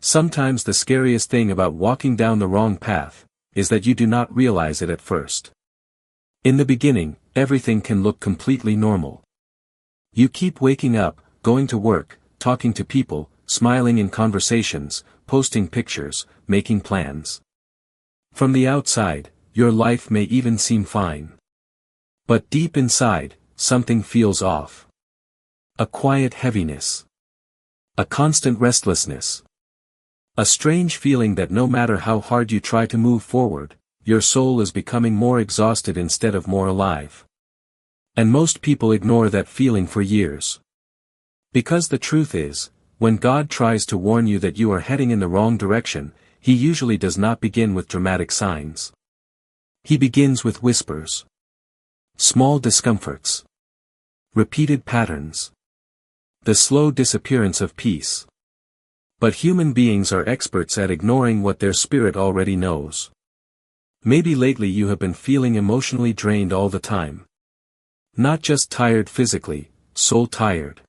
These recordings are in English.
Sometimes the scariest thing about walking down the wrong path is that you do not realize it at first. In the beginning, everything can look completely normal. You keep waking up, going to work, talking to people, smiling in conversations, posting pictures, making plans. From the outside, your life may even seem fine. But deep inside, something feels off. A quiet heaviness. A constant restlessness. A strange feeling that no matter how hard you try to move forward, your soul is becoming more exhausted instead of more alive. And most people ignore that feeling for years. Because the truth is, when God tries to warn you that you are heading in the wrong direction, He usually does not begin with dramatic signs. He begins with whispers. Small discomforts. Repeated patterns. The slow disappearance of peace. But human beings are experts at ignoring what their spirit already knows. Maybe lately you have been feeling emotionally drained all the time. Not just tired physically, soul tired.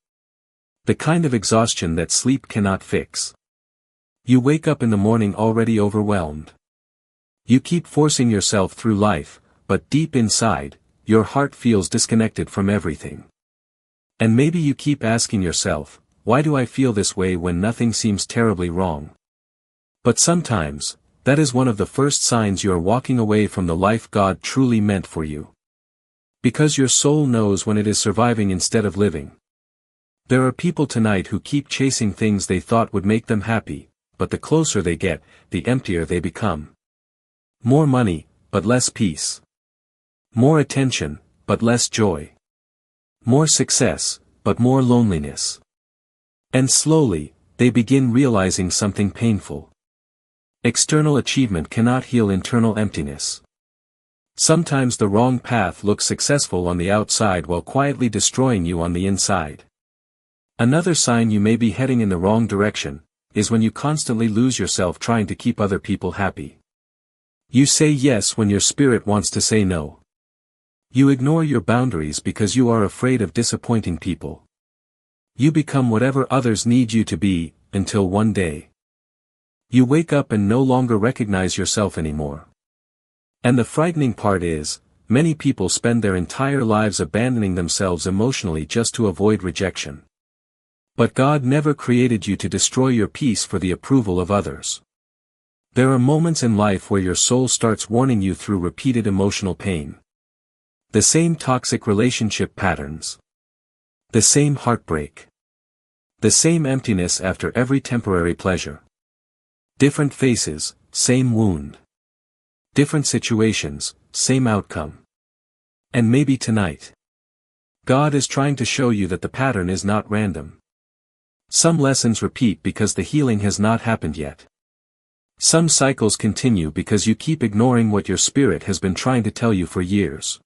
The kind of exhaustion that sleep cannot fix. You wake up in the morning already overwhelmed. You keep forcing yourself through life, but deep inside, your heart feels disconnected from everything. And maybe you keep asking yourself, why do I feel this way when nothing seems terribly wrong? But sometimes, that is one of the first signs you are walking away from the life God truly meant for you. Because your soul knows when it is surviving instead of living. There are people tonight who keep chasing things they thought would make them happy, but the closer they get, the emptier they become. More money, but less peace. More attention, but less joy. More success, but more loneliness. And slowly, they begin realizing something painful. External achievement cannot heal internal emptiness. Sometimes the wrong path looks successful on the outside while quietly destroying you on the inside. Another sign you may be heading in the wrong direction is when you constantly lose yourself trying to keep other people happy. You say yes when your spirit wants to say no. You ignore your boundaries because you are afraid of disappointing people. You become whatever others need you to be, until one day you wake up and no longer recognize yourself anymore. And the frightening part is, many people spend their entire lives abandoning themselves emotionally just to avoid rejection. But God never created you to destroy your peace for the approval of others. There are moments in life where your soul starts warning you through repeated emotional pain. The same toxic relationship patterns. The same heartbreak. The same emptiness after every temporary pleasure. Different faces, same wound. Different situations, same outcome. And maybe tonight, God is trying to show you that the pattern is not random. Some lessons repeat because the healing has not happened yet. Some cycles continue because you keep ignoring what your spirit has been trying to tell you for years.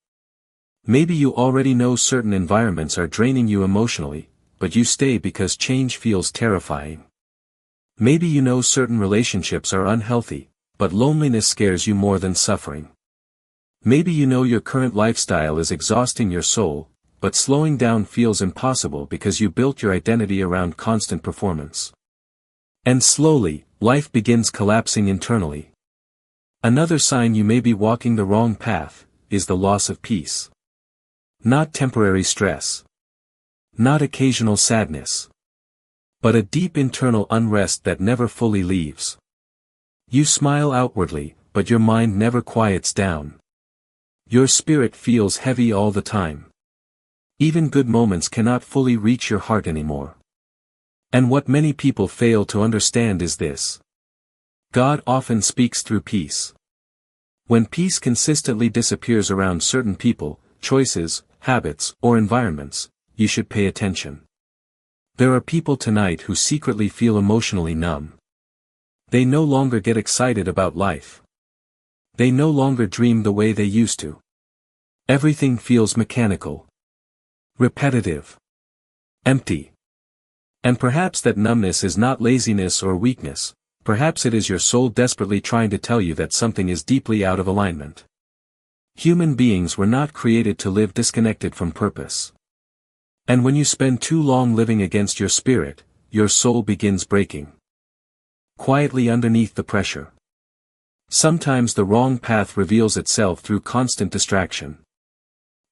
Maybe you already know certain environments are draining you emotionally, but you stay because change feels terrifying. Maybe you know certain relationships are unhealthy, but loneliness scares you more than suffering. Maybe you know your current lifestyle is exhausting your soul, but slowing down feels impossible because you built your identity around constant performance. And slowly, life begins collapsing internally. Another sign you may be walking the wrong path is the loss of peace. Not temporary stress. Not occasional sadness. But a deep internal unrest that never fully leaves. You smile outwardly, but your mind never quiets down. Your spirit feels heavy all the time. Even good moments cannot fully reach your heart anymore. And what many people fail to understand is this. God often speaks through peace. When peace consistently disappears around certain people, choices, habits, or environments, you should pay attention. There are people tonight who secretly feel emotionally numb. They no longer get excited about life. They no longer dream the way they used to. Everything feels mechanical. Repetitive. Empty. And perhaps that numbness is not laziness or weakness, perhaps it is your soul desperately trying to tell you that something is deeply out of alignment. Human beings were not created to live disconnected from purpose. And when you spend too long living against your spirit, your soul begins breaking. quietly underneath the pressure. Sometimes the wrong path reveals itself through constant distraction.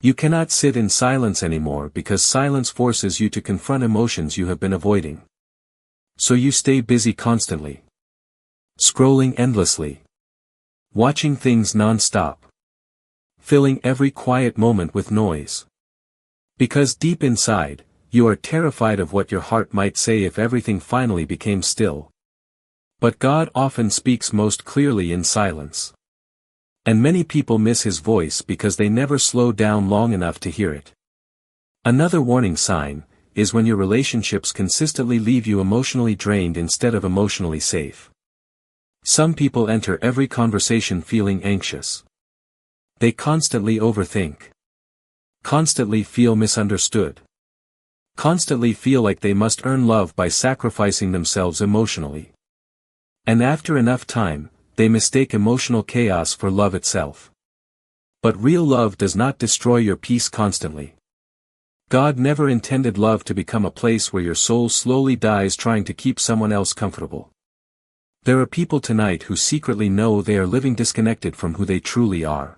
You cannot sit in silence anymore because silence forces you to confront emotions you have been avoiding. So you stay busy constantly. Scrolling endlessly. Watching things non-stop. Filling every quiet moment with noise. Because deep inside, you are terrified of what your heart might say if everything finally became still. But God often speaks most clearly in silence. And many people miss His voice because they never slow down long enough to hear it. Another warning sign is when your relationships consistently leave you emotionally drained instead of emotionally safe. Some people enter every conversation feeling anxious. They constantly overthink. Constantly feel misunderstood. Constantly feel like they must earn love by sacrificing themselves emotionally. And after enough time, they mistake emotional chaos for love itself. But real love does not destroy your peace constantly. God never intended love to become a place where your soul slowly dies trying to keep someone else comfortable. There are people tonight who secretly know they are living disconnected from who they truly are.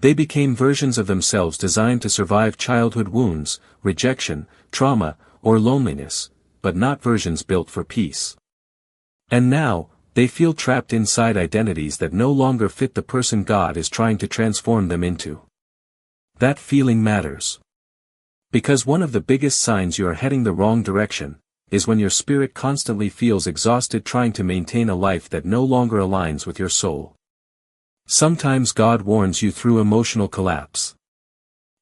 They became versions of themselves designed to survive childhood wounds, rejection, trauma, or loneliness, but not versions built for peace. And now, they feel trapped inside identities that no longer fit the person God is trying to transform them into. That feeling matters. Because one of the biggest signs you are heading the wrong direction is when your spirit constantly feels exhausted trying to maintain a life that no longer aligns with your soul. Sometimes God warns you through emotional collapse.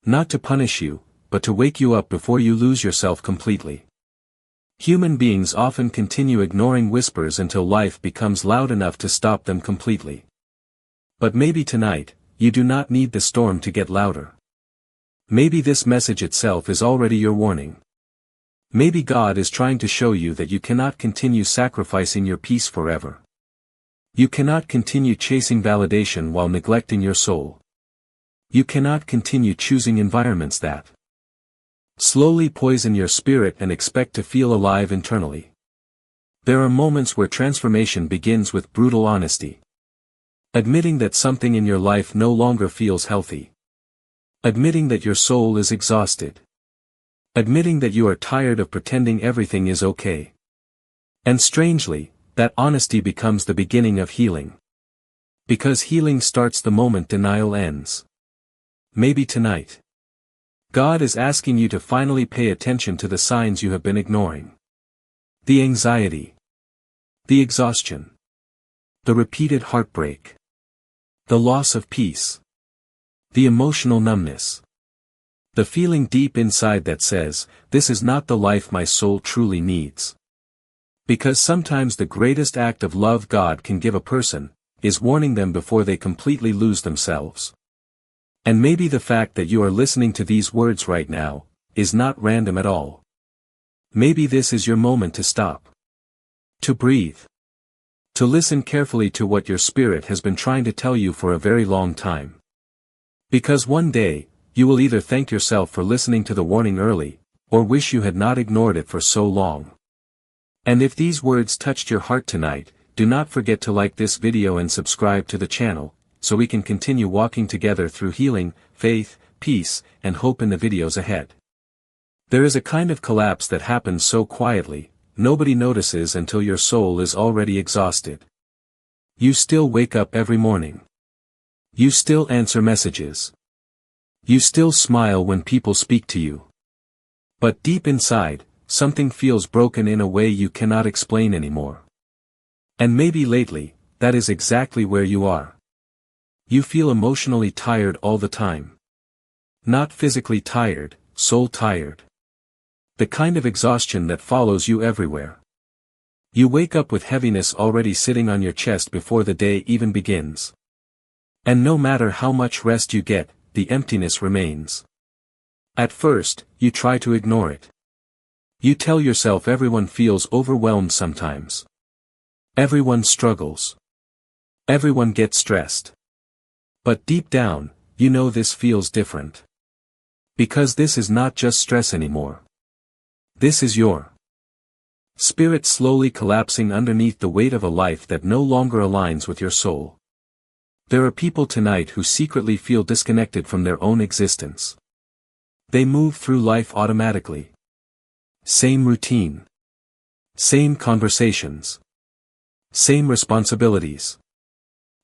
Not to punish you, but to wake you up before you lose yourself completely. Human beings often continue ignoring whispers until life becomes loud enough to stop them completely. But maybe tonight, you do not need the storm to get louder. Maybe this message itself is already your warning. Maybe God is trying to show you that you cannot continue sacrificing your peace forever. You cannot continue chasing validation while neglecting your soul. You cannot continue choosing environments that slowly poison your spirit and expect to feel alive internally. There are moments where transformation begins with brutal honesty. Admitting that something in your life no longer feels healthy. Admitting that your soul is exhausted. Admitting that you are tired of pretending everything is okay. And strangely, that honesty becomes the beginning of healing. Because healing starts the moment denial ends. Maybe tonight, God is asking you to finally pay attention to the signs you have been ignoring. The anxiety. The exhaustion. The repeated heartbreak. The loss of peace. The emotional numbness. The feeling deep inside that says, this is not the life my soul truly needs. Because sometimes the greatest act of love God can give a person, is warning them before they completely lose themselves. And maybe the fact that you are listening to these words right now, is not random at all. Maybe this is your moment to stop. To breathe. To listen carefully to what your spirit has been trying to tell you for a very long time. Because one day, you will either thank yourself for listening to the warning early, or wish you had not ignored it for so long. And if these words touched your heart tonight, do not forget to like this video and subscribe to the channel, so we can continue walking together through healing, faith, peace, and hope in the videos ahead. There is a kind of collapse that happens so quietly, nobody notices until your soul is already exhausted. You still wake up every morning. You still answer messages. You still smile when people speak to you. But deep inside, something feels broken in a way you cannot explain anymore. And maybe lately, that is exactly where you are. You feel emotionally tired all the time. Not physically tired, soul tired. The kind of exhaustion that follows you everywhere. You wake up with heaviness already sitting on your chest before the day even begins. And no matter how much rest you get, the emptiness remains. At first, you try to ignore it. You tell yourself everyone feels overwhelmed sometimes. Everyone struggles. Everyone gets stressed. But deep down, you know this feels different. Because this is not just stress anymore. This is your Spirit slowly collapsing underneath the weight of a life that no longer aligns with your soul. There are people tonight who secretly feel disconnected from their own existence. They move through life automatically. Same routine. Same conversations. Same responsibilities.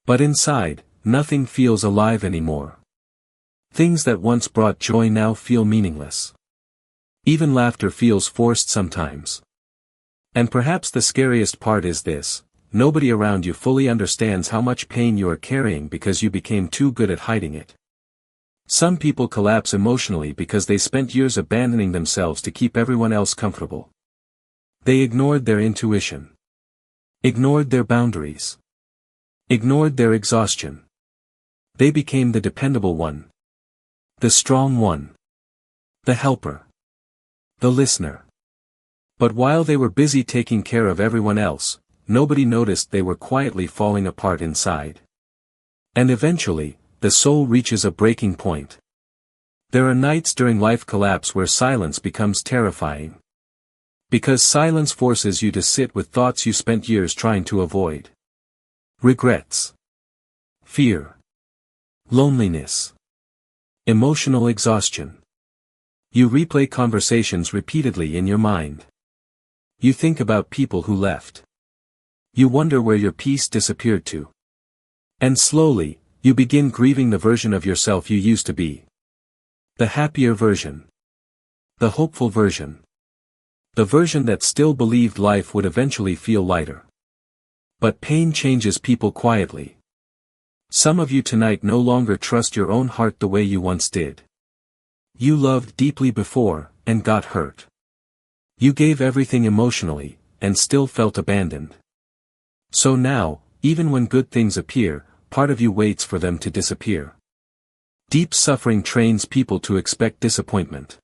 But inside, nothing feels alive anymore. Things that once brought joy now feel meaningless. Even laughter feels forced sometimes. And perhaps the scariest part is this: nobody around you fully understands how much pain you are carrying because you became too good at hiding it. Some people collapse emotionally because they spent years abandoning themselves to keep everyone else comfortable. They ignored their intuition. Ignored their boundaries. Ignored their exhaustion. They became the dependable one. The strong one. The helper. The listener. But while they were busy taking care of everyone else, nobody noticed they were quietly falling apart inside. And eventually, the soul reaches a breaking point. There are nights during life collapse where silence becomes terrifying. Because silence forces you to sit with thoughts you spent years trying to avoid. Regrets. Fear. Loneliness. Emotional exhaustion. You replay conversations repeatedly in your mind. You think about people who left. You wonder where your peace disappeared to. And slowly, you begin grieving the version of yourself you used to be. The happier version. The hopeful version. The version that still believed life would eventually feel lighter. But pain changes people quietly. Some of you tonight no longer trust your own heart the way you once did. You loved deeply before, and got hurt. You gave everything emotionally, and still felt abandoned. So now, even when good things appear, part of you waits for them to disappear. Deep suffering trains people to expect disappointment.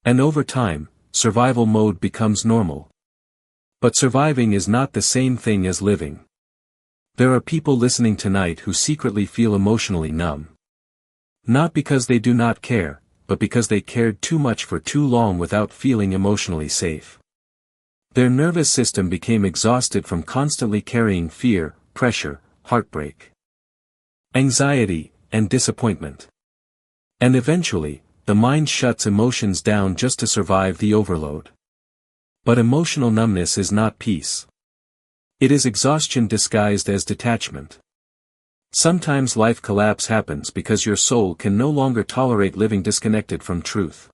And over time, survival mode becomes normal. But surviving is not the same thing as living. There are people listening tonight who secretly feel emotionally numb. Not because they do not care, but because they cared too much for too long without feeling emotionally safe. Their nervous system became exhausted from constantly carrying fear, pressure, heartbreak, anxiety, and disappointment. And eventually, the mind shuts emotions down just to survive the overload. But emotional numbness is not peace. It is exhaustion disguised as detachment. Sometimes life collapse happens because your soul can no longer tolerate living disconnected from truth.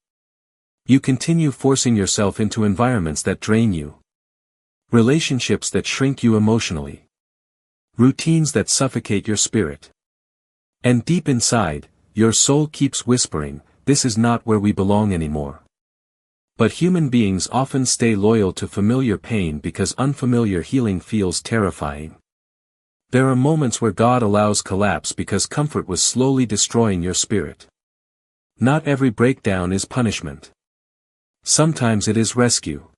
You continue forcing yourself into environments that drain you. Relationships that shrink you emotionally. Routines that suffocate your spirit. And deep inside, your soul keeps whispering, "This is not where we belong anymore." But human beings often stay loyal to familiar pain because unfamiliar healing feels terrifying. There are moments where God allows collapse because comfort was slowly destroying your spirit. Not every breakdown is punishment. Sometimes it is rescue.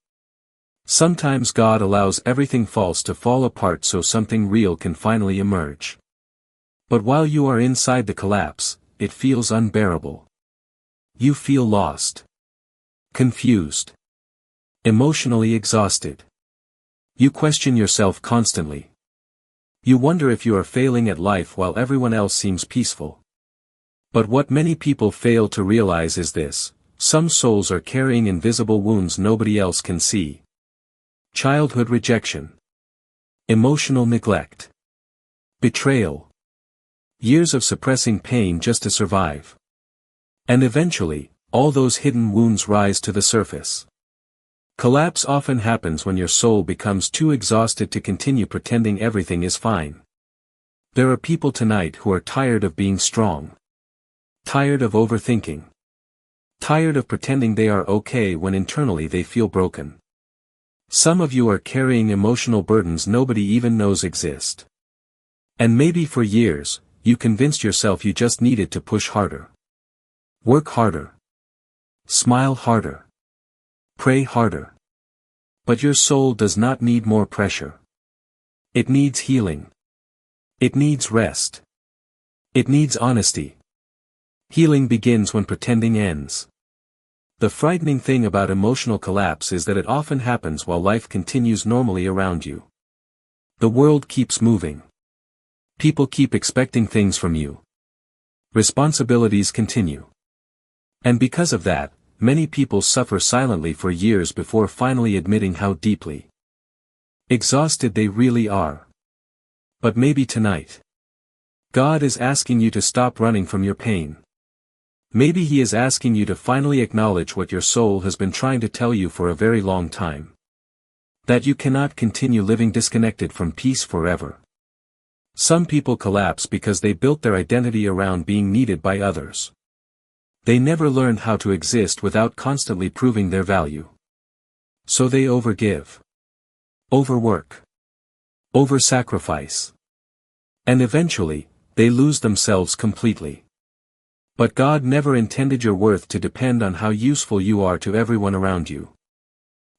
Sometimes God allows everything false to fall apart so something real can finally emerge. But while you are inside the collapse, it feels unbearable. You feel lost. Confused. Emotionally exhausted. You question yourself constantly. You wonder if you are failing at life while everyone else seems peaceful. But what many people fail to realize is this: some souls are carrying invisible wounds nobody else can see. Childhood rejection. Emotional neglect. Betrayal. Years of suppressing pain just to survive. And eventually, all those hidden wounds rise to the surface. Collapse often happens when your soul becomes too exhausted to continue pretending everything is fine. There are people tonight who are tired of being strong. Tired of overthinking. Tired of pretending they are okay when internally they feel broken. Some of you are carrying emotional burdens nobody even knows exist. And maybe for years, you convinced yourself you just needed to push harder. Work harder. Smile harder. Pray harder. But your soul does not need more pressure. It needs healing. It needs rest. It needs honesty. Healing begins when pretending ends. The frightening thing about emotional collapse is that it often happens while life continues normally around you. The world keeps moving. People keep expecting things from you. Responsibilities continue. And because of that, many people suffer silently for years before finally admitting how deeply exhausted they really are. But maybe tonight, God is asking you to stop running from your pain. Maybe He is asking you to finally acknowledge what your soul has been trying to tell you for a very long time. That you cannot continue living disconnected from peace forever. Some people collapse because they built their identity around being needed by others. They never learned how to exist without constantly proving their value. So they overgive. Overwork. Oversacrifice. And eventually, they lose themselves completely. But God never intended your worth to depend on how useful you are to everyone around you.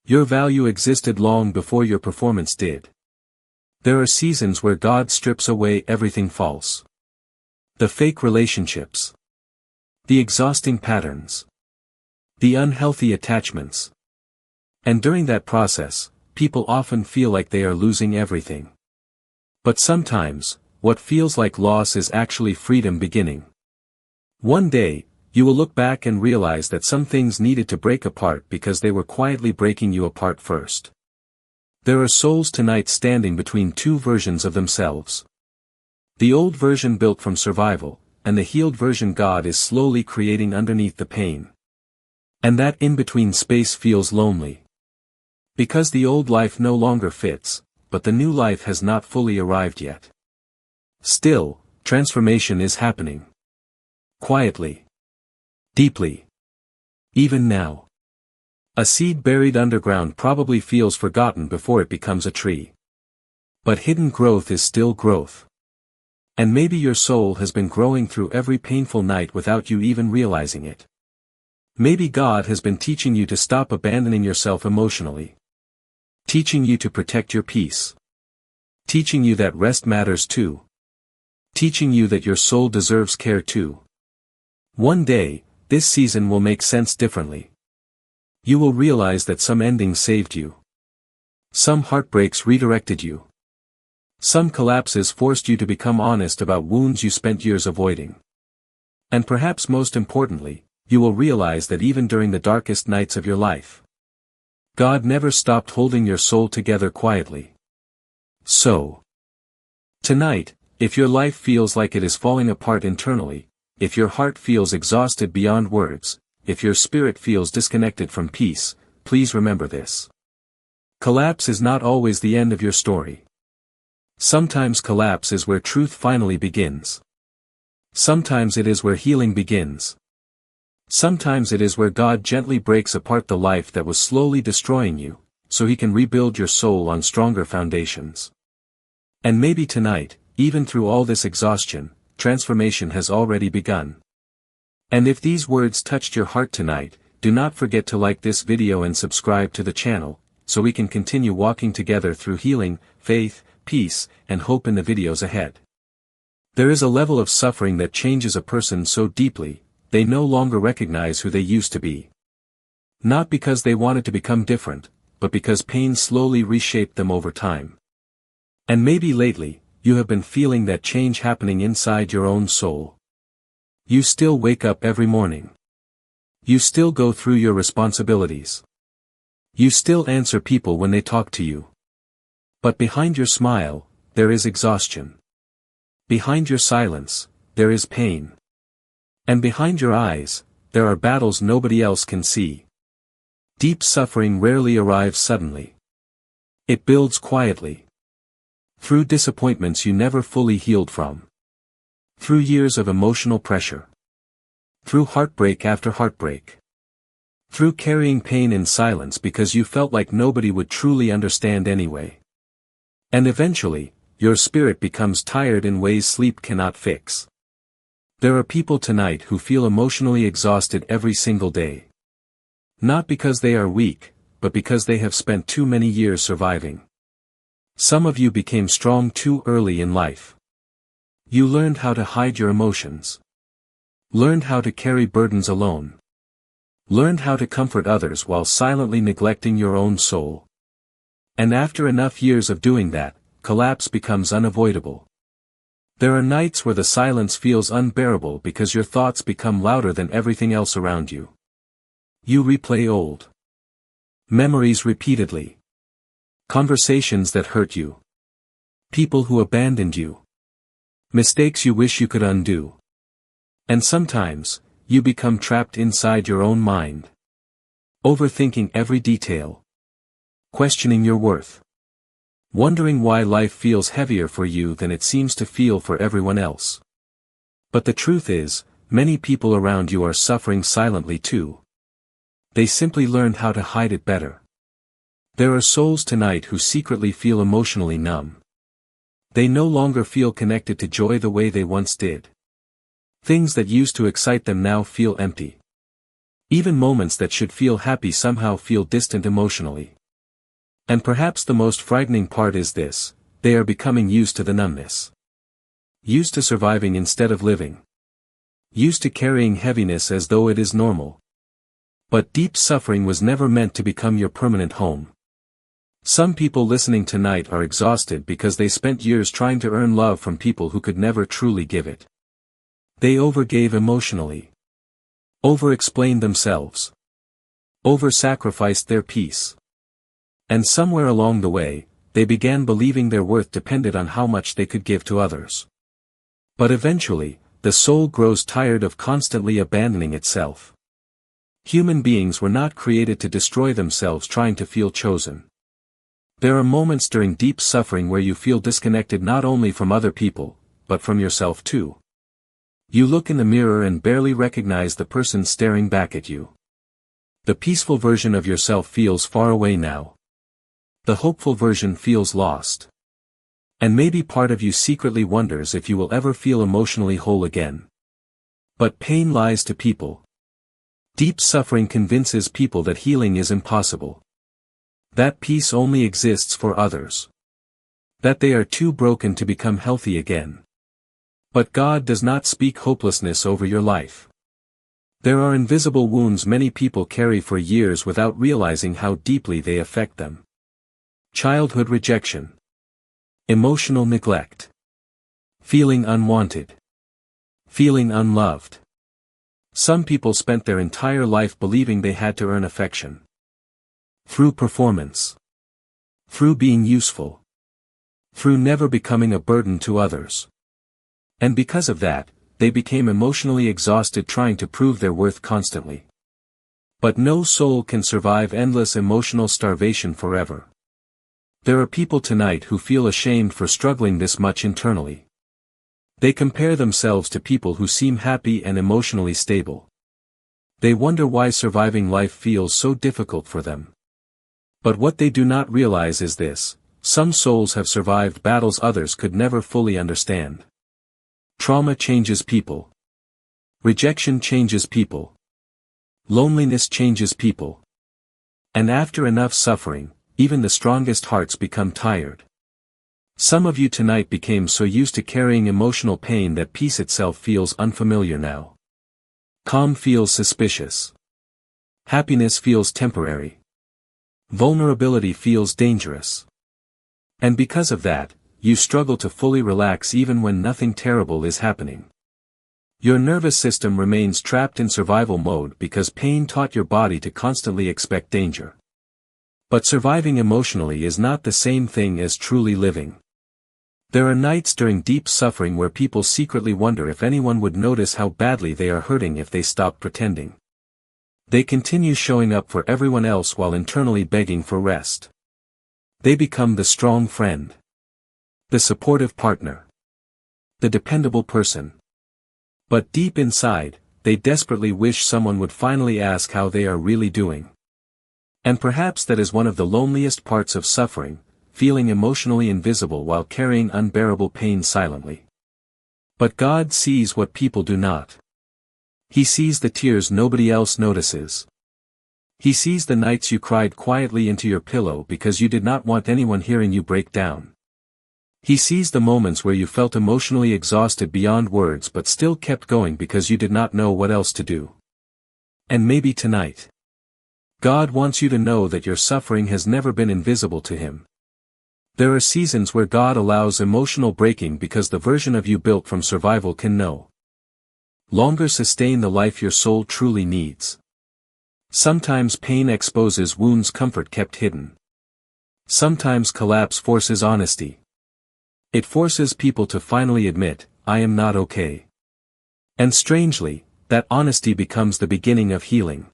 Your value existed long before your performance did. There are seasons where God strips away everything false. The fake relationships. The exhausting patterns. The unhealthy attachments. And during that process, people often feel like they are losing everything. But sometimes, what feels like loss is actually freedom beginning. One day, you will look back and realize that some things needed to break apart because they were quietly breaking you apart first. There are souls tonight standing between two versions of themselves. The old version built from survival, and the healed version God is slowly creating underneath the pain. And that in-between space feels lonely. Because the old life no longer fits, but the new life has not fully arrived yet. Still, transformation is happening. Quietly. Deeply. Even now. A seed buried underground probably feels forgotten before it becomes a tree. But hidden growth is still growth. And maybe your soul has been growing through every painful night without you even realizing it. Maybe God has been teaching you to stop abandoning yourself emotionally. Teaching you to protect your peace. Teaching you that rest matters too. Teaching you that your soul deserves care too. One day, this season will make sense differently. You will realize that some endings saved you. Some heartbreaks redirected you. Some collapses forced you to become honest about wounds you spent years avoiding. And perhaps most importantly, you will realize that even during the darkest nights of your life, God never stopped holding your soul together quietly. So, tonight, if your life feels like it is falling apart internally, if your heart feels exhausted beyond words, if your spirit feels disconnected from peace, please remember this. Collapse is not always the end of your story. Sometimes collapse is where truth finally begins. Sometimes it is where healing begins. Sometimes it is where God gently breaks apart the life that was slowly destroying you, so He can rebuild your soul on stronger foundations. And maybe tonight, even through all this exhaustion, transformation has already begun. And if these words touched your heart tonight, do not forget to like this video and subscribe to the channel, so we can continue walking together through healing, faith, peace, and hope in the videos ahead. There is a level of suffering that changes a person so deeply, they no longer recognize who they used to be. Not because they wanted to become different, but because pain slowly reshaped them over time. And maybe lately, you have been feeling that change happening inside your own soul. You still wake up every morning. You still go through your responsibilities. You still answer people when they talk to you. But behind your smile, there is exhaustion. Behind your silence, there is pain. And behind your eyes, there are battles nobody else can see. Deep suffering rarely arrives suddenly. It builds quietly. Through disappointments you never fully healed from. Through years of emotional pressure. Through heartbreak after heartbreak. Through carrying pain in silence because you felt like nobody would truly understand anyway. And eventually, your spirit becomes tired in ways sleep cannot fix. There are people tonight who feel emotionally exhausted every single day. Not because they are weak, but because they have spent too many years surviving. Some of you became strong too early in life. You learned how to hide your emotions. Learned how to carry burdens alone. Learned how to comfort others while silently neglecting your own soul. And after enough years of doing that, collapse becomes unavoidable. There are nights where the silence feels unbearable because your thoughts become louder than everything else around you. You replay old memories repeatedly. Conversations that hurt you. People who abandoned you. Mistakes you wish you could undo. And sometimes, you become trapped inside your own mind. Overthinking every detail. Questioning your worth. Wondering why life feels heavier for you than it seems to feel for everyone else. But the truth is, many people around you are suffering silently too. They simply learned how to hide it better. There are souls tonight who secretly feel emotionally numb. They no longer feel connected to joy the way they once did. Things that used to excite them now feel empty. Even moments that should feel happy somehow feel distant emotionally. And perhaps the most frightening part is this: they are becoming used to the numbness. Used to surviving instead of living. Used to carrying heaviness as though it is normal. But deep suffering was never meant to become your permanent home. Some people listening tonight are exhausted because they spent years trying to earn love from people who could never truly give it. They overgave emotionally. Over-explained themselves. Over-sacrificed their peace. And somewhere along the way, they began believing their worth depended on how much they could give to others. But eventually, the soul grows tired of constantly abandoning itself. Human beings were not created to destroy themselves trying to feel chosen. There are moments during deep suffering where you feel disconnected not only from other people, but from yourself too. You look in the mirror and barely recognize the person staring back at you. The peaceful version of yourself feels far away now. The hopeful version feels lost. And maybe part of you secretly wonders if you will ever feel emotionally whole again. But pain lies to people. Deep suffering convinces people that healing is impossible. That peace only exists for others. That they are too broken to become healthy again. But God does not speak hopelessness over your life. There are invisible wounds many people carry for years without realizing how deeply they affect them. Childhood rejection. Emotional neglect. Feeling unwanted. Feeling unloved. Some people spent their entire life believing they had to earn affection. Through performance. Through being useful. Through never becoming a burden to others. And because of that, they became emotionally exhausted trying to prove their worth constantly. But no soul can survive endless emotional starvation forever. There are people tonight who feel ashamed for struggling this much internally. They compare themselves to people who seem happy and emotionally stable. They wonder why surviving life feels so difficult for them. But what they do not realize is this: some souls have survived battles others could never fully understand. Trauma changes people. Rejection changes people. Loneliness changes people. And after enough suffering, even the strongest hearts become tired. Some of you tonight became so used to carrying emotional pain that peace itself feels unfamiliar now. Calm feels suspicious. Happiness feels temporary. Vulnerability feels dangerous. And because of that, you struggle to fully relax even when nothing terrible is happening. Your nervous system remains trapped in survival mode because pain taught your body to constantly expect danger. But surviving emotionally is not the same thing as truly living. There are nights during deep suffering where people secretly wonder if anyone would notice how badly they are hurting if they stop pretending. They continue showing up for everyone else while internally begging for rest. They become the strong friend. The supportive partner. The dependable person. But deep inside, they desperately wish someone would finally ask how they are really doing. And perhaps that is one of the loneliest parts of suffering, feeling emotionally invisible while carrying unbearable pain silently. But God sees what people do not. He sees the tears nobody else notices. He sees the nights you cried quietly into your pillow because you did not want anyone hearing you break down. He sees the moments where you felt emotionally exhausted beyond words but still kept going because you did not know what else to do. And maybe tonight, God wants you to know that your suffering has never been invisible to Him. There are seasons where God allows emotional breaking because the version of you built from survival can no longer sustain the life your soul truly needs. Sometimes pain exposes wounds comfort kept hidden. Sometimes collapse forces honesty. It forces people to finally admit, I am not okay. And strangely, that honesty becomes the beginning of healing.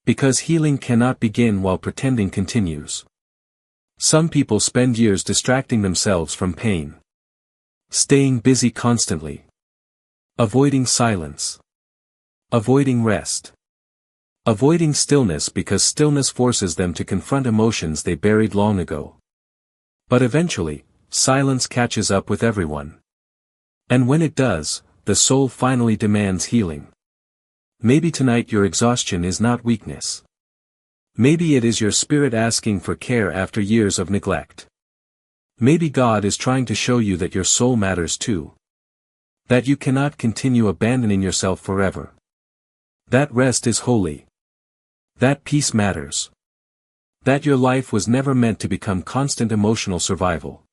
Because healing cannot begin while pretending continues. Some people spend years distracting themselves from pain. Staying busy constantly. Avoiding silence. Avoiding rest. Avoiding stillness because stillness forces them to confront emotions they buried long ago. But eventually, silence catches up with everyone. And when it does, the soul finally demands healing. Maybe tonight your exhaustion is not weakness. Maybe it is your spirit asking for care after years of neglect. Maybe God is trying to show you that your soul matters too. That you cannot continue abandoning yourself forever. That rest is holy. That peace matters. That your life was never meant to become constant emotional survival.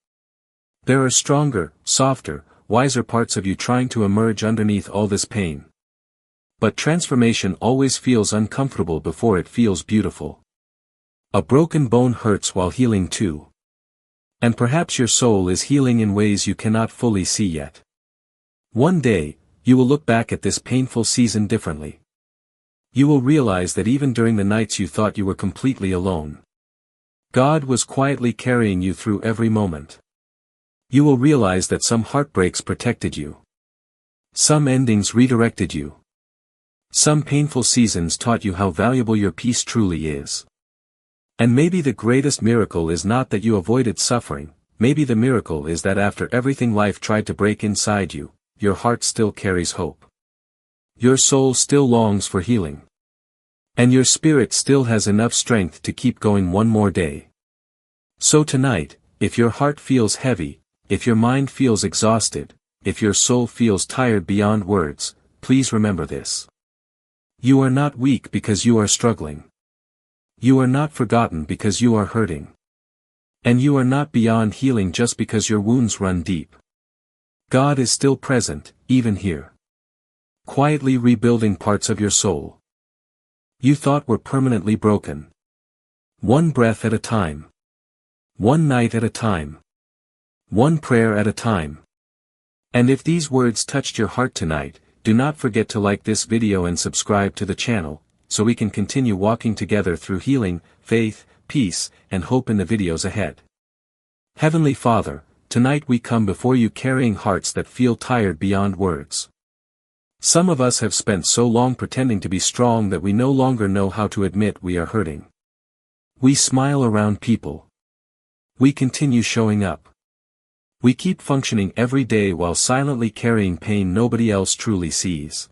There are stronger, softer, wiser parts of you trying to emerge underneath all this pain. But transformation always feels uncomfortable before it feels beautiful. A broken bone hurts while healing too. And perhaps your soul is healing in ways you cannot fully see yet. One day, you will look back at this painful season differently. You will realize that even during the nights you thought you were completely alone, God was quietly carrying you through every moment. You will realize that some heartbreaks protected you. Some endings redirected you. Some painful seasons taught you how valuable your peace truly is. And maybe the greatest miracle is not that you avoided suffering, maybe the miracle is that after everything life tried to break inside you, your heart still carries hope. Your soul still longs for healing. And your spirit still has enough strength to keep going one more day. So tonight, if your heart feels heavy, if your mind feels exhausted, if your soul feels tired beyond words, please remember this. You are not weak because you are struggling. You are not forgotten because you are hurting. And you are not beyond healing just because your wounds run deep. God is still present, even here. Quietly rebuilding parts of your soul you thought were permanently broken. One breath at a time. One night at a time. One prayer at a time. And if these words touched your heart tonight, do not forget to like this video and subscribe to the channel, so we can continue walking together through healing, faith, peace, and hope in the videos ahead. Heavenly Father, tonight we come before you carrying hearts that feel tired beyond words. Some of us have spent so long pretending to be strong that we no longer know how to admit we are hurting. We smile around people. We continue showing up. We keep functioning every day while silently carrying pain nobody else truly sees.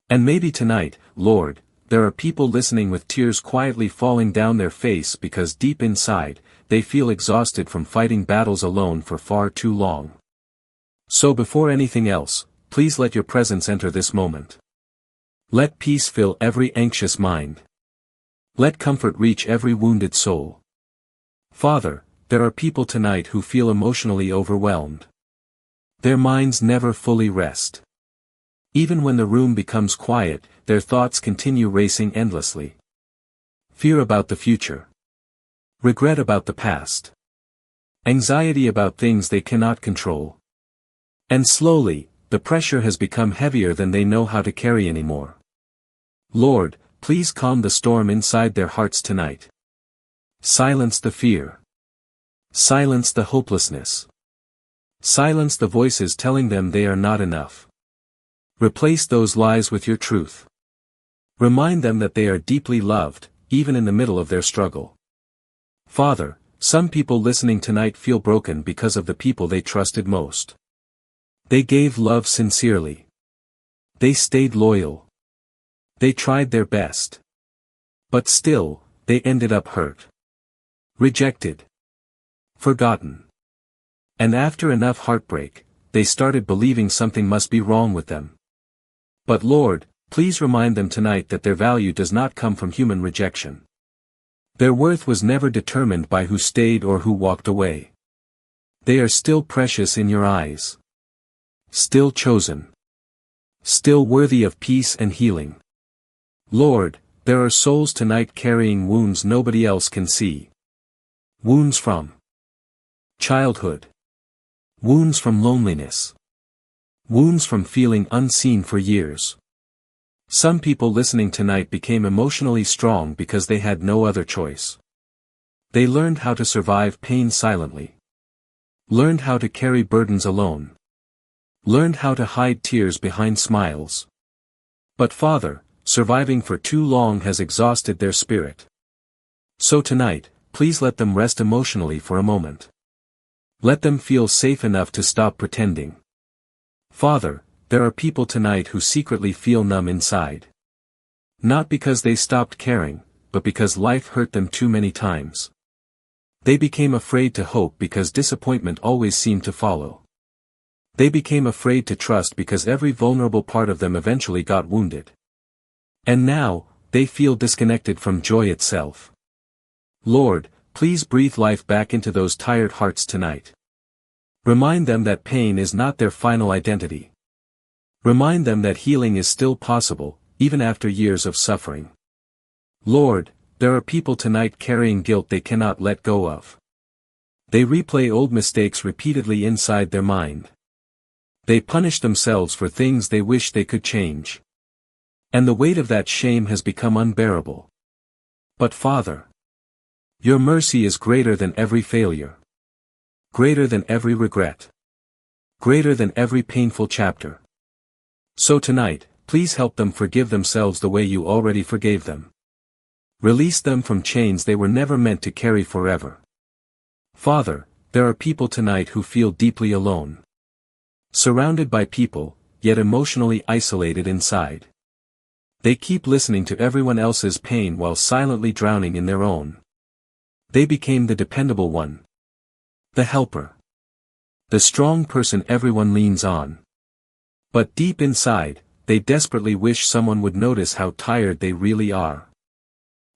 And maybe tonight, Lord, there are people listening with tears quietly falling down their face because deep inside, they feel exhausted from fighting battles alone for far too long. So before anything else, please let your presence enter this moment. Let peace fill every anxious mind. Let comfort reach every wounded soul. Father, there are people tonight who feel emotionally overwhelmed. Their minds never fully rest. Even when the room becomes quiet, their thoughts continue racing endlessly. Fear about the future. Regret about the past. Anxiety about things they cannot control. And slowly, the pressure has become heavier than they know how to carry anymore. Lord, please calm the storm inside their hearts tonight. Silence the fear. Silence the hopelessness. Silence the voices telling them they are not enough. Replace those lies with your truth. Remind them that they are deeply loved, even in the middle of their struggle. Father, some people listening tonight feel broken because of the people they trusted most. They gave love sincerely. They stayed loyal. They tried their best. But still, they ended up hurt. Rejected. Forgotten. And after enough heartbreak, they started believing something must be wrong with them. But Lord, please remind them tonight that their value does not come from human rejection. Their worth was never determined by who stayed or who walked away. They are still precious in your eyes. Still chosen. Still worthy of peace and healing. Lord, there are souls tonight carrying wounds nobody else can see. Wounds from childhood. Wounds from loneliness. Wounds from feeling unseen for years. Some people listening tonight became emotionally strong because they had no other choice. They learned how to survive pain silently. Learned how to carry burdens alone. Learned how to hide tears behind smiles. But Father, surviving for too long has exhausted their spirit. So tonight, please let them rest emotionally for a moment. Let them feel safe enough to stop pretending. Father, there are people tonight who secretly feel numb inside. Not because they stopped caring, but because life hurt them too many times. They became afraid to hope because disappointment always seemed to follow. They became afraid to trust because every vulnerable part of them eventually got wounded. And now, they feel disconnected from joy itself. Lord, please breathe life back into those tired hearts tonight. Remind them that pain is not their final identity. Remind them that healing is still possible, even after years of suffering. Lord, there are people tonight carrying guilt they cannot let go of. They replay old mistakes repeatedly inside their mind. They punish themselves for things they wish they could change. And the weight of that shame has become unbearable. But Father, your mercy is greater than every failure. Greater than every regret. Greater than every painful chapter. So tonight, please help them forgive themselves the way you already forgave them. Release them from chains they were never meant to carry forever. Father, there are people tonight who feel deeply alone. Surrounded by people, yet emotionally isolated inside. They keep listening to everyone else's pain while silently drowning in their own. They became the dependable one. The helper. The strong person everyone leans on. But deep inside, they desperately wish someone would notice how tired they really are.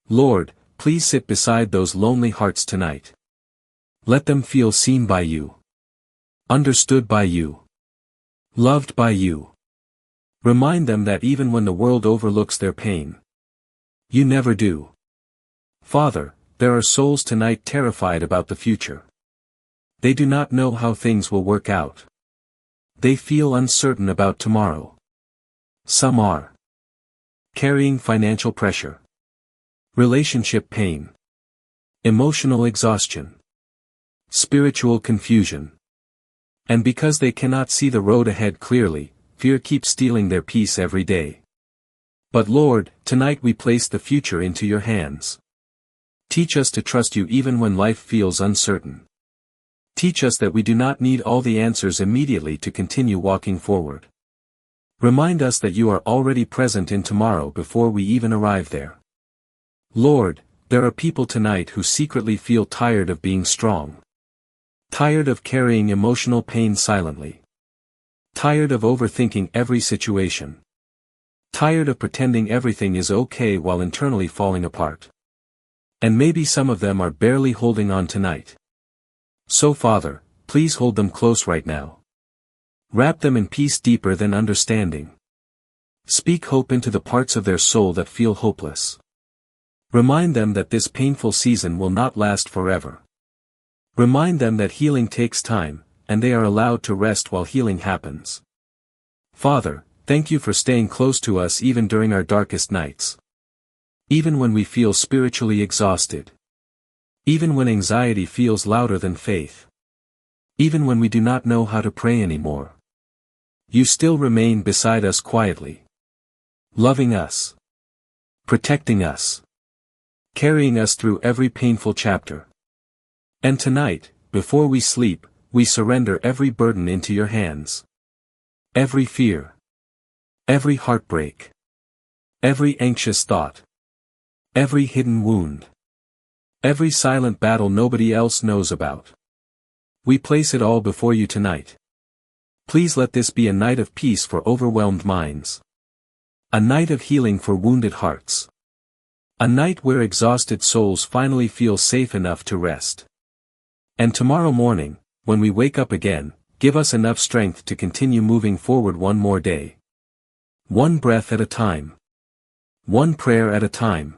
Lord, please sit beside those lonely hearts tonight. Let them feel seen by you. Understood by you. Loved by you. Remind them that even when the world overlooks their pain, you never do. Father, there are souls tonight terrified about the future. They do not know how things will work out. They feel uncertain about tomorrow. Some are carrying financial pressure, relationship pain, emotional exhaustion, spiritual confusion. And because they cannot see the road ahead clearly, fear keeps stealing their peace every day. But Lord, tonight we place the future into your hands. Teach us to trust you even when life feels uncertain. Teach us that we do not need all the answers immediately to continue walking forward. Remind us that you are already present in tomorrow before we even arrive there. Lord, there are people tonight who secretly feel tired of being strong. Tired of carrying emotional pain silently. Tired of overthinking every situation. Tired of pretending everything is okay while internally falling apart. And maybe some of them are barely holding on tonight. So Father, please hold them close right now. Wrap them in peace deeper than understanding. Speak hope into the parts of their soul that feel hopeless. Remind them that this painful season will not last forever. Remind them that healing takes time, and they are allowed to rest while healing happens. Father, thank you for staying close to us even during our darkest nights. Even when we feel spiritually exhausted. Even when anxiety feels louder than faith. Even when we do not know how to pray anymore. You still remain beside us quietly. Loving us. Protecting us. Carrying us through every painful chapter. And tonight, before we sleep, we surrender every burden into your hands. Every fear. Every heartbreak. Every anxious thought. Every hidden wound. Every silent battle nobody else knows about. We place it all before you tonight. Please let this be a night of peace for overwhelmed minds. A night of healing for wounded hearts. A night where exhausted souls finally feel safe enough to rest. And tomorrow morning, when we wake up again, give us enough strength to continue moving forward one more day. One breath at a time. One prayer at a time.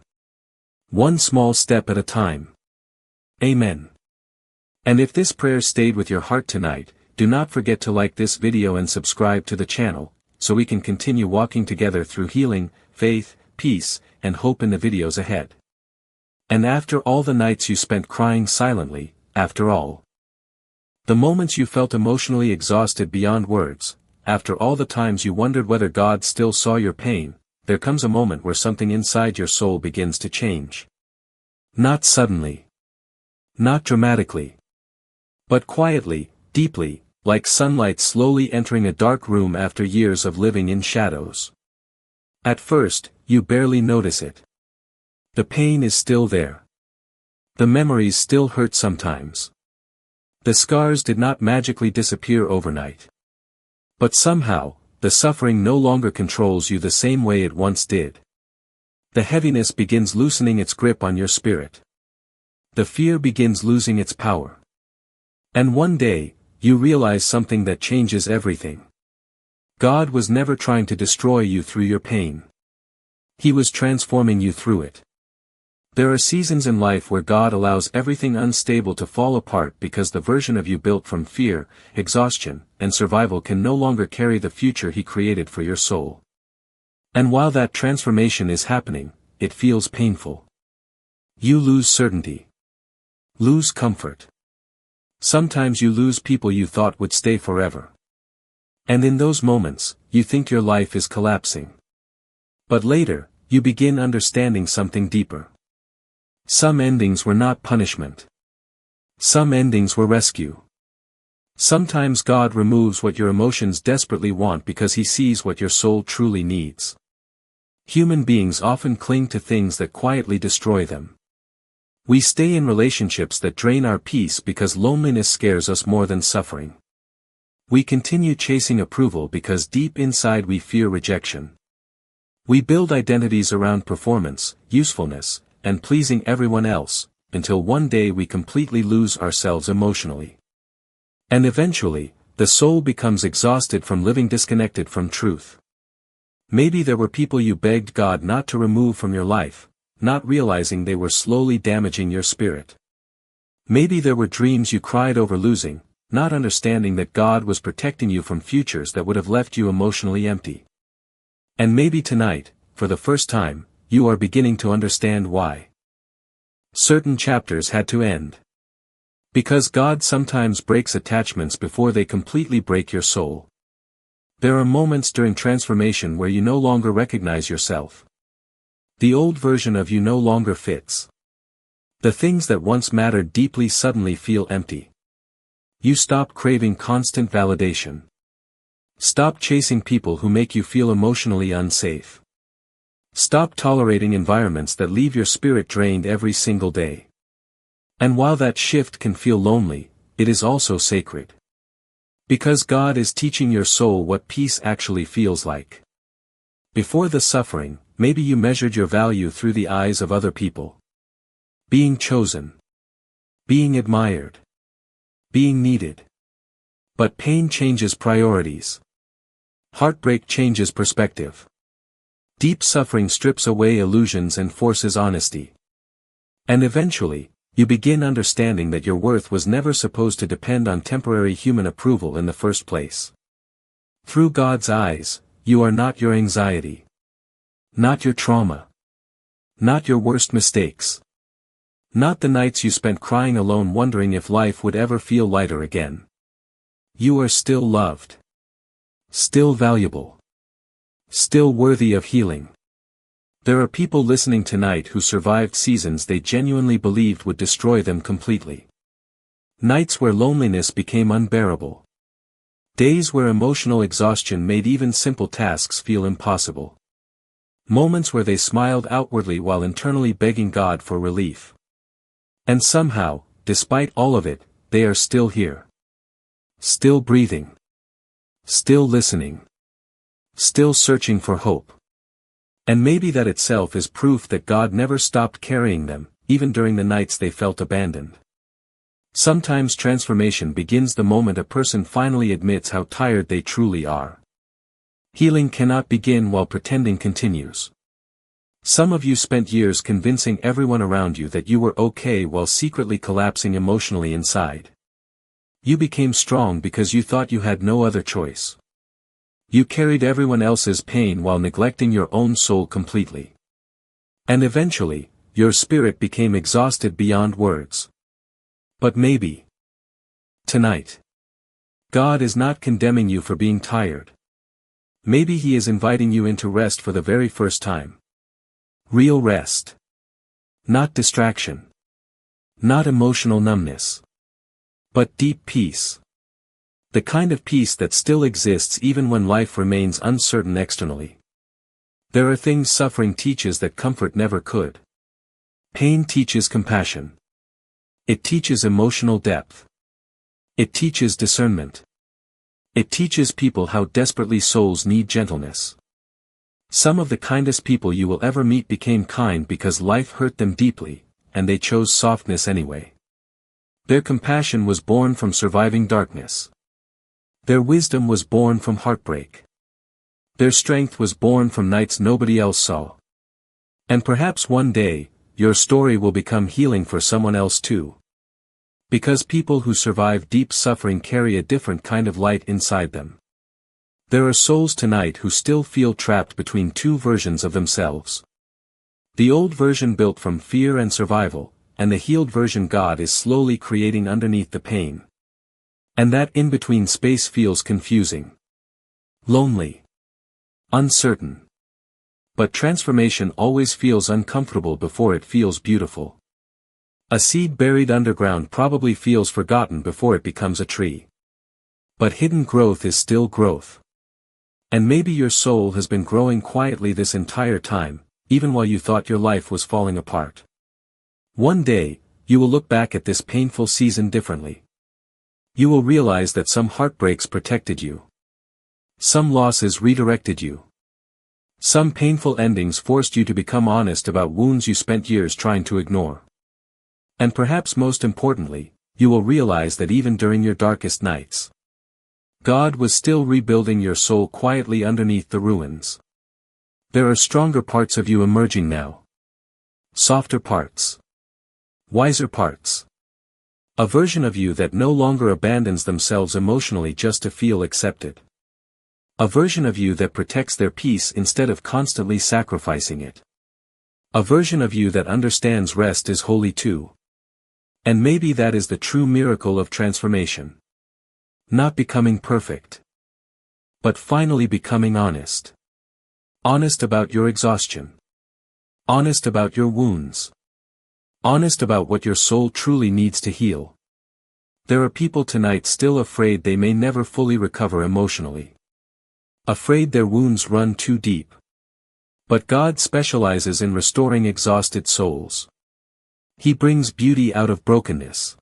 One small step at a time. Amen. And if this prayer stayed with your heart tonight, do not forget to like this video and subscribe to the channel, so we can continue walking together through healing, faith, peace, and hope in the videos ahead. And after all the nights you spent crying silently, after all the moments you felt emotionally exhausted beyond words, after all the times you wondered whether God still saw your pain, there comes a moment where something inside your soul begins to change. Not suddenly. Not dramatically. But quietly, deeply, like sunlight slowly entering a dark room after years of living in shadows. At first, you barely notice it. The pain is still there. The memories still hurt sometimes. The scars did not magically disappear overnight. But somehow, the suffering no longer controls you the same way it once did. The heaviness begins loosening its grip on your spirit. The fear begins losing its power. And one day, you realize something that changes everything. God was never trying to destroy you through your pain. He was transforming you through it. There are seasons in life where God allows everything unstable to fall apart because the version of you built from fear, exhaustion, and survival can no longer carry the future He created for your soul. And while that transformation is happening, it feels painful. You lose certainty. Lose comfort. Sometimes you lose people you thought would stay forever. And in those moments, you think your life is collapsing. But later, you begin understanding something deeper. Some endings were not punishment. Some endings were rescue. Sometimes God removes what your emotions desperately want because He sees what your soul truly needs. Human beings often cling to things that quietly destroy them. We stay in relationships that drain our peace because loneliness scares us more than suffering. We continue chasing approval because deep inside we fear rejection. We build identities around performance, usefulness, and pleasing everyone else, until one day we completely lose ourselves emotionally. And eventually, the soul becomes exhausted from living disconnected from truth. Maybe there were people you begged God not to remove from your life, not realizing they were slowly damaging your spirit. Maybe there were dreams you cried over losing, not understanding that God was protecting you from futures that would have left you emotionally empty. And maybe tonight, for the first time, you are beginning to understand why certain chapters had to end. Because God sometimes breaks attachments before they completely break your soul. There are moments during transformation where you no longer recognize yourself. The old version of you no longer fits. The things that once mattered deeply suddenly feel empty. You stop craving constant validation. Stop chasing people who make you feel emotionally unsafe. Stop tolerating environments that leave your spirit drained every single day. And while that shift can feel lonely, it is also sacred. Because God is teaching your soul what peace actually feels like. Before the suffering, maybe you measured your value through the eyes of other people. Being chosen. Being admired. Being needed. But pain changes priorities. Heartbreak changes perspective. Deep suffering strips away illusions and forces honesty. And eventually, you begin understanding that your worth was never supposed to depend on temporary human approval in the first place. Through God's eyes, you are not your anxiety. Not your trauma. Not your worst mistakes. Not the nights you spent crying alone wondering if life would ever feel lighter again. You are still loved. Still valuable. Still worthy of healing. There are people listening tonight who survived seasons they genuinely believed would destroy them completely. Nights where loneliness became unbearable. Days where emotional exhaustion made even simple tasks feel impossible. Moments where they smiled outwardly while internally begging God for relief. And somehow, despite all of it, they are still here. Still breathing. Still listening. Still searching for hope. And maybe that itself is proof that God never stopped carrying them, even during the nights they felt abandoned. Sometimes transformation begins the moment a person finally admits how tired they truly are. Healing cannot begin while pretending continues. Some of you spent years convincing everyone around you that you were okay while secretly collapsing emotionally inside. You became strong because you thought you had no other choice. You carried everyone else's pain while neglecting your own soul completely. And eventually, your spirit became exhausted beyond words. But maybe tonight, God is not condemning you for being tired. Maybe He is inviting you into rest for the very first time. Real rest. Not distraction. Not emotional numbness. But deep peace. The kind of peace that still exists even when life remains uncertain externally. There are things suffering teaches that comfort never could. Pain teaches compassion. It teaches emotional depth. It teaches discernment. It teaches people how desperately souls need gentleness. Some of the kindest people you will ever meet became kind because life hurt them deeply, and they chose softness anyway. Their compassion was born from surviving darkness. Their wisdom was born from heartbreak. Their strength was born from nights nobody else saw. And perhaps one day, your story will become healing for someone else too. Because people who survive deep suffering carry a different kind of light inside them. There are souls tonight who still feel trapped between two versions of themselves. The old version built from fear and survival, and the healed version God is slowly creating underneath the pain. And that in-between space feels confusing. Lonely. Uncertain. But transformation always feels uncomfortable before it feels beautiful. A seed buried underground probably feels forgotten before it becomes a tree. But hidden growth is still growth. And maybe your soul has been growing quietly this entire time, even while you thought your life was falling apart. One day, you will look back at this painful season differently. You will realize that some heartbreaks protected you. Some losses redirected you. Some painful endings forced you to become honest about wounds you spent years trying to ignore. And perhaps most importantly, you will realize that even during your darkest nights, God was still rebuilding your soul quietly underneath the ruins. There are stronger parts of you emerging now. Softer parts. Wiser parts. A version of you that no longer abandons themselves emotionally just to feel accepted. A version of you that protects their peace instead of constantly sacrificing it. A version of you that understands rest is holy too. And maybe that is the true miracle of transformation. Not becoming perfect. But finally becoming honest. Honest about your exhaustion. Honest about your wounds. Honest about what your soul truly needs to heal. There are people tonight still afraid they may never fully recover emotionally. Afraid their wounds run too deep. But God specializes in restoring exhausted souls. He brings beauty out of brokenness.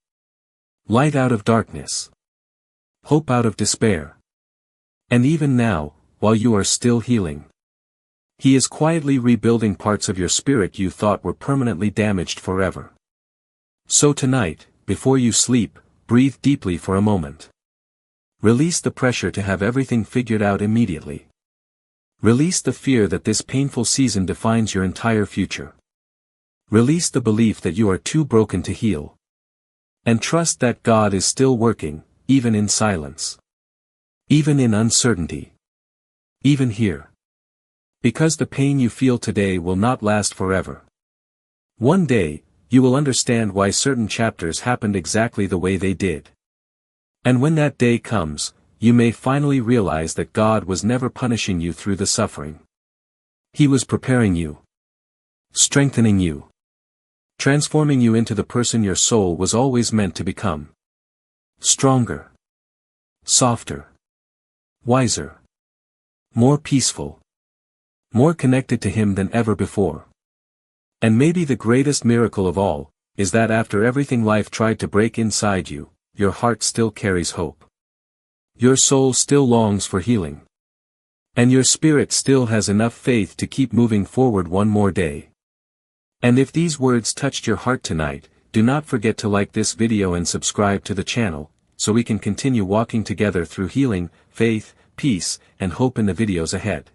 Light out of darkness. Hope out of despair. And even now, while you are still healing, He is quietly rebuilding parts of your spirit you thought were permanently damaged forever. So tonight, before you sleep, breathe deeply for a moment. Release the pressure to have everything figured out immediately. Release the fear that this painful season defines your entire future. Release the belief that you are too broken to heal. And trust that God is still working, even in silence. Even in uncertainty. Even here. Because the pain you feel today will not last forever. One day, you will understand why certain chapters happened exactly the way they did. And when that day comes, you may finally realize that God was never punishing you through the suffering. He was preparing you. Strengthening you. Transforming you into the person your soul was always meant to become. Stronger. Softer. Wiser. More peaceful. More connected to Him than ever before. And maybe the greatest miracle of all, is that after everything life tried to break inside you, your heart still carries hope. Your soul still longs for healing. And your spirit still has enough faith to keep moving forward one more day. And if these words touched your heart tonight, do not forget to like this video and subscribe to the channel, so we can continue walking together through healing, faith, peace, and hope in the videos ahead.